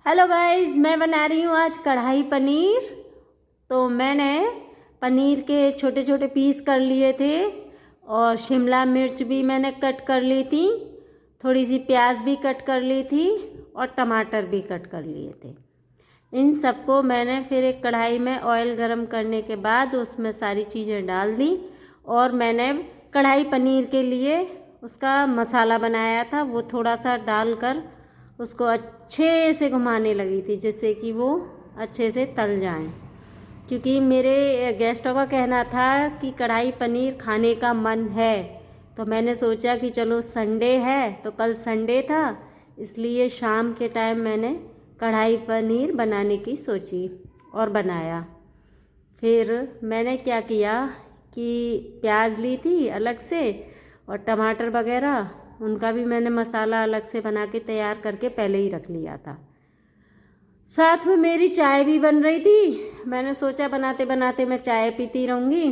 Hello guys, मैं बना रही हूँ आज कढ़ाई पनीर। तो मैंने पनीर के छोटे छोटे पीस कर लिए थे और शिमला मिर्च भी मैंने कट कर ली थी, थोड़ी सी प्याज भी कट कर ली थी और टमाटर भी कट कर लिए थे। इन सबको मैंने फिर एक कढ़ाई में ऑयल गरम करने के बाद उसमें सारी चीज़ें डाल दी और मैंने कढ़ाई पनीर के लिए उसका मसाला बनाया था, वो थोड़ा सा डालकर उसको अच्छे से घुमाने लगी थी जिससे कि वो अच्छे से तल जाएं। क्योंकि मेरे गेस्टों का कहना था कि कढ़ाई पनीर खाने का मन है, तो मैंने सोचा कि चलो संडे है, तो कल संडे था इसलिए शाम के टाइम मैंने कढ़ाई पनीर बनाने की सोची और बनाया। फिर मैंने क्या किया कि प्याज ली थी अलग से और टमाटर वगैरह, उनका भी मैंने मसाला अलग से बना के तैयार करके पहले ही रख लिया था। साथ में मेरी चाय भी बन रही थी, मैंने सोचा बनाते बनाते मैं चाय पीती रहूँगी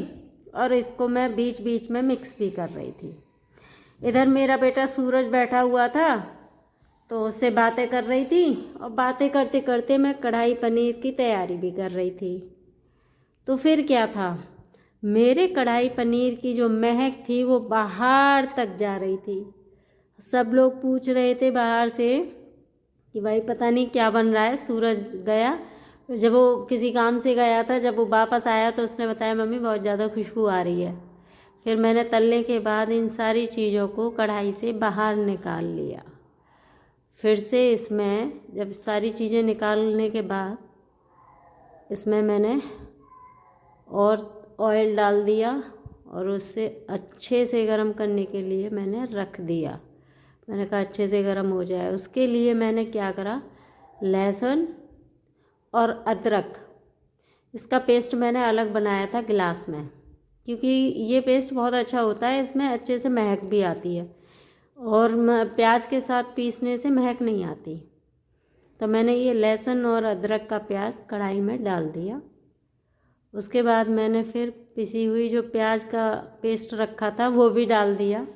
और इसको मैं बीच बीच में मिक्स भी कर रही थी। इधर मेरा बेटा सूरज बैठा हुआ था तो उससे बातें कर रही थी और बातें करते करते मैं कढ़ाई पनीर की तैयारी भी कर रही थी। तो फिर क्या था, मेरे कढ़ाई पनीर की जो महक थी वो बाहर तक जा रही थी। सब लोग पूछ रहे थे बाहर से कि भाई पता नहीं क्या बन रहा है। सूरज गया, जब वो किसी काम से गया था, जब वो वापस आया तो उसने बताया मम्मी बहुत ज़्यादा खुशबू आ रही है। फिर मैंने तलने के बाद इन सारी चीज़ों को कढ़ाई से बाहर निकाल लिया। फिर से इसमें जब सारी चीज़ें निकालने के बाद इसमें मैंने और ऑयल डाल दिया और उससे अच्छे से गरम करने के लिए मैंने रख दिया। मैंने कहा अच्छे से गरम हो जाए, उसके लिए मैंने क्या करा, लहसुन और अदरक इसका पेस्ट मैंने अलग बनाया था गिलास में, क्योंकि ये पेस्ट बहुत अच्छा होता है, इसमें अच्छे से महक भी आती है और प्याज के साथ पीसने से महक नहीं आती। तो मैंने ये लहसुन और अदरक का प्याज कढ़ाई में डाल दिया। उसके बाद मैंने फिर पिसी हुई जो प्याज का पेस्ट रखा था वो भी डाल दिया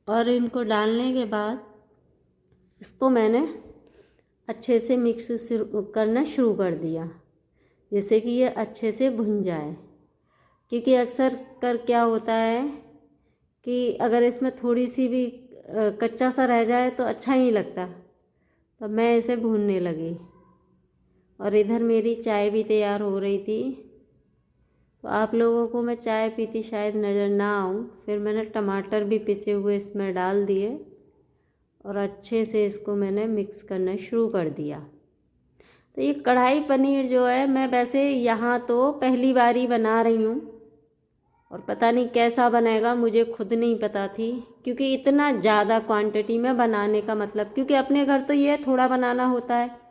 और इनको डालने के बाद इसको मैंने अच्छे से मिक्स करना शुरू कर दिया, जैसे कि ये अच्छे से भुन जाए। क्योंकि अक्सर कर क्या होता है कि अगर इसमें थोड़ी सी भी कच्चा सा रह जाए तो अच्छा ही नहीं लगता। तो मैं इसे भूनने लगी और इधर मेरी चाय भी तैयार हो रही थी। तो आप लोगों को मैं चाय पीती शायद नज़र ना आऊँ। फिर मैंने टमाटर भी पिसे हुए इसमें डाल दिए और अच्छे से इसको मैंने मिक्स करना शुरू कर दिया। तो ये कढ़ाई पनीर जो है, मैं वैसे यहाँ तो पहली बार ही बना रही हूँ और पता नहीं कैसा बनेगा, मुझे खुद नहीं पता थी। क्योंकि इतना ज़्यादा क्वांटिटी में बनाने का मतलब, क्योंकि अपने घर तो ये थोड़ा बनाना होता है,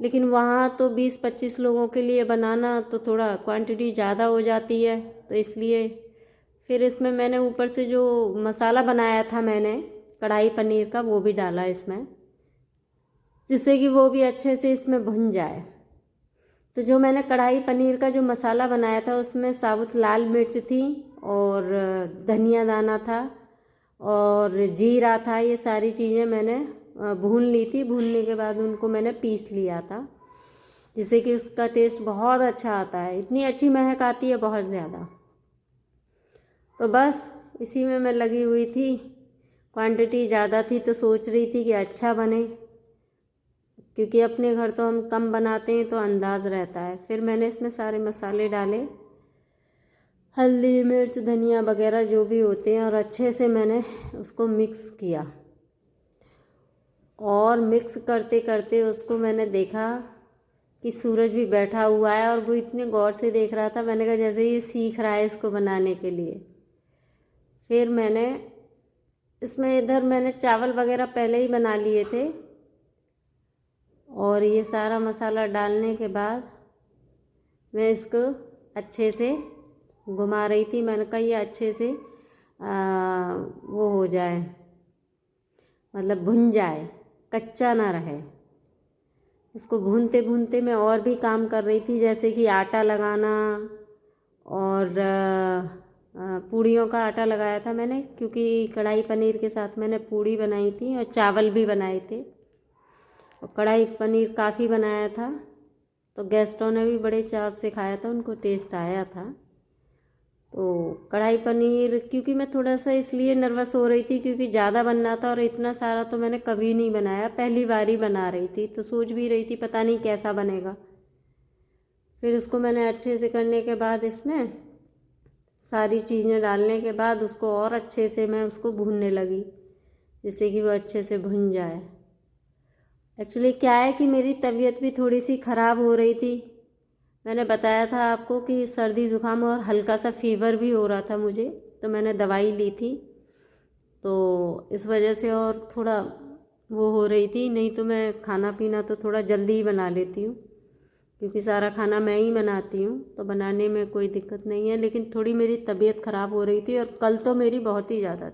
लेकिन वहाँ तो 20-25 लोगों के लिए बनाना तो थोड़ा क्वांटिटी ज़्यादा हो जाती है। तो इसलिए फिर इसमें मैंने ऊपर से जो मसाला बनाया था मैंने कढ़ाई पनीर का वो भी डाला इसमें, जिससे कि वो भी अच्छे से इसमें भुन जाए। तो जो मैंने कढ़ाई पनीर का जो मसाला बनाया था उसमें साबुत लाल मिर्च थी और धनिया दाना था और जीरा था। ये सारी चीज़ें मैंने भून ली थी। भूनने के बाद उनको मैंने पीस लिया था, जिससे कि उसका टेस्ट बहुत अच्छा आता है। इतनी अच्छी महक आती है, बहुत ज़्यादा। तो बस इसी में मैं लगी हुई थी। क्वांटिटी ज़्यादा थी तो सोच रही थी कि अच्छा बने, क्योंकि अपने घर तो हम कम बनाते हैं तो अंदाज़ रहता है। फिर मैंने इसमें सारे मसाले डाले, हल्दी मिर्च धनिया वगैरह जो भी होते हैं, और अच्छे से मैंने उसको मिक्स किया। और मिक्स करते करते उसको मैंने देखा कि सूरज भी बैठा हुआ है और वो इतने गौर से देख रहा था। मैंने कहा जैसे ये सीख रहा है इसको बनाने के लिए। फिर मैंने इसमें इधर मैंने चावल वगैरह पहले ही बना लिए थे और ये सारा मसाला डालने के बाद मैं इसको अच्छे से घुमा रही थी। मैंने कहा ये अच्छे से वो हो जाए, मतलब भुन जाए, कच्चा ना रहे। इसको भूनते भूनते मैं और भी काम कर रही थी, जैसे कि आटा लगाना और पूड़ियों का आटा लगाया था मैंने, क्योंकि कढ़ाई पनीर के साथ मैंने पूड़ी बनाई थी और चावल भी बनाए थे। और कढ़ाई पनीर काफ़ी बनाया था, तो गेस्टों ने भी बड़े चाव से खाया था, उनको टेस्ट आया था। तो कढ़ाई पनीर क्योंकि मैं थोड़ा सा इसलिए नर्वस हो रही थी क्योंकि ज़्यादा बनना था और इतना सारा तो मैंने कभी नहीं बनाया, पहली बार ही बना रही थी, तो सोच भी रही थी पता नहीं कैसा बनेगा। फिर उसको मैंने अच्छे से करने के बाद इसमें सारी चीज़ें डालने के बाद उसको और अच्छे से मैं उसको भूनने लगी, जिससे कि वो अच्छे से भुन जाए। एक्चुअली क्या है कि मेरी तबीयत भी थोड़ी सी ख़राब हो रही थी। मैंने बताया था आपको कि सर्दी ज़ुकाम और हल्का सा फीवर भी हो रहा था मुझे, तो मैंने दवाई ली थी, तो इस वजह से और थोड़ा वो हो रही थी। नहीं तो मैं खाना पीना तो थोड़ा जल्दी ही बना लेती हूँ, क्योंकि सारा खाना मैं ही बनाती हूँ, तो बनाने में कोई दिक्कत नहीं है। लेकिन थोड़ी मेरी तबीयत ख़राब हो रही थी और कल तो मेरी बहुत ही ज़्यादा थी।